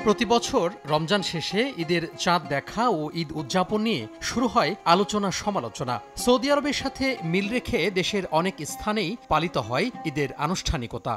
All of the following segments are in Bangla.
প্রতিবছর রমজান শেষে ঈদের চাঁদ দেখা ও ঈদ উদযাপন নিয়ে শুরু হয় আলোচনা সমালোচনা। সৌদি আরবের সাথে মিল রেখে দেশের অনেক স্থানেই পালিত হয় ঈদের আনুষ্ঠানিকতা।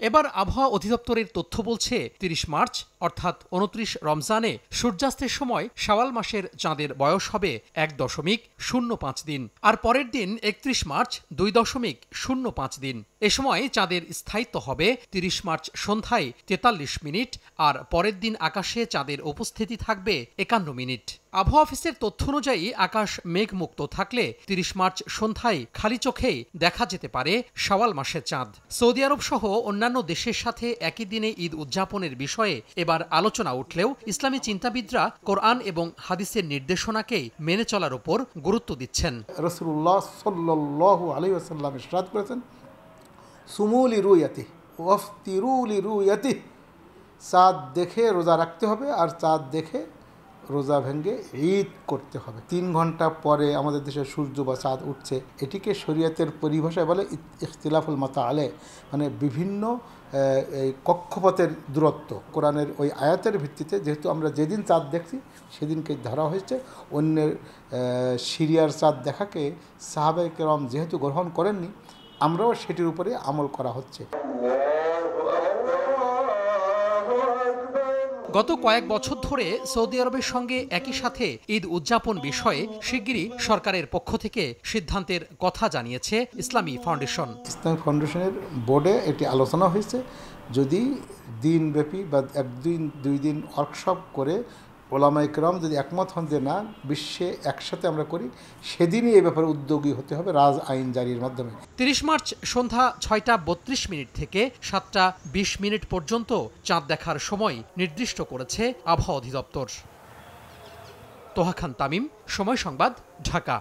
এবার আবহাওয়া অধিদপ্তরের তথ্য বলছে ৩০ মার্চ অর্থাৎ ২৯ রমজানে সূর্যাস্তের সময় শাওয়াল মাসের চাঁদের বয়স হবে ১.০৫ দিন, আর পরের দিন ৩১ মার্চ ২.০৫ দিন। এ সময় চাঁদের স্থায়িত্ব হবে ৩০ মার্চ সন্ধ্যায় ৪৩ মিনিট, আর পরের দিন আকাশে চাঁদের উপস্থিতি থাকবে ৫১ মিনিট। আবহাওয়া অফিসের তথ্য অনুযায়ী আকাশ মেঘমুক্ত থাকলে ৩০ মার্চ সন্ধ্যায় খালি চোখেই দেখা যেতে পারে শাওয়াল মাসের চাঁদ। সৌদি আরব সহ অন্যান্য দেশের সাথে একই দিনে ঈদ উদযাপনের বিষয়ে এবার আলোচনা উঠলেও ইসলামী চিন্তাবিদরা কোরআন এবং হাদিসের নির্দেশনাকেই মেনে চলার উপর গুরুত্ব দিচ্ছেন। রাসূলুল্লাহ সাল্লাল্লাহু আলাইহি ওয়াসাল্লাম ইরশাদ করেছেন, সুমু লিরুয়াতিহি ওয়াফতিরু লিরুয়াতিহি, চাঁদ দেখে রোজা রাখতে হবে আর চাঁদ দেখে রোজা ভেঙে ঈদ করতে হবে। ৩ ঘন্টা পরে আমাদের দেশে সূর্য বা চাঁদ উঠছে, এটিকে শরীয়তের পরিভাষায় বলে ইখতিলাফুল মাতালে, মানে বিভিন্ন এই কক্ষপথের দূরত্ব। কোরআনের ওই আয়াতের ভিত্তিতে যেহেতু আমরা যেদিন চাঁদ দেখছি সেদিনকে ধরা হয়েছে। অন্যের সিরিয়ার চাঁদ দেখাকে সাহাবায়ে কেরাম যেহেতু গ্রহণ করেননি, আমরাও সেটির উপরে আমল করা হচ্ছে। গত কয়েক বছর ধরে সৌদি আরবের সঙ্গে একই সাথে ঈদ উদযাপন বিষয়ে শিগগিরই সরকারের পক্ষ থেকে সিদ্ধান্তের কথা জানিয়েছে ইসলামী ফাউন্ডেশন। ইসলামী ফাউন্ডেশনের বোর্ডে এটি আলোচনা হয়েছে, যদি দিনব্যাপী বা ১-২ দিন ওয়ার্কশপ করে ওলামায়ে কেরাম যদি একমত হন যে না, বিশ্বে একসাথে আমরা করি, সেদিনই এই ব্যাপারে উদ্যোগী হতে হবে রাজ আইন জারির মাধ্যমে। ৩০ মার্চ সন্ধ্যা ৬টা ৩২ থেকে ৭টা ২০ পর্যন্ত চাঁদ দেখার সময় নির্দিষ্ট করেছে আবহাওয়া অধিদপ্তর। তোহা খান তামিম, সময় সংবাদ, ঢাকা।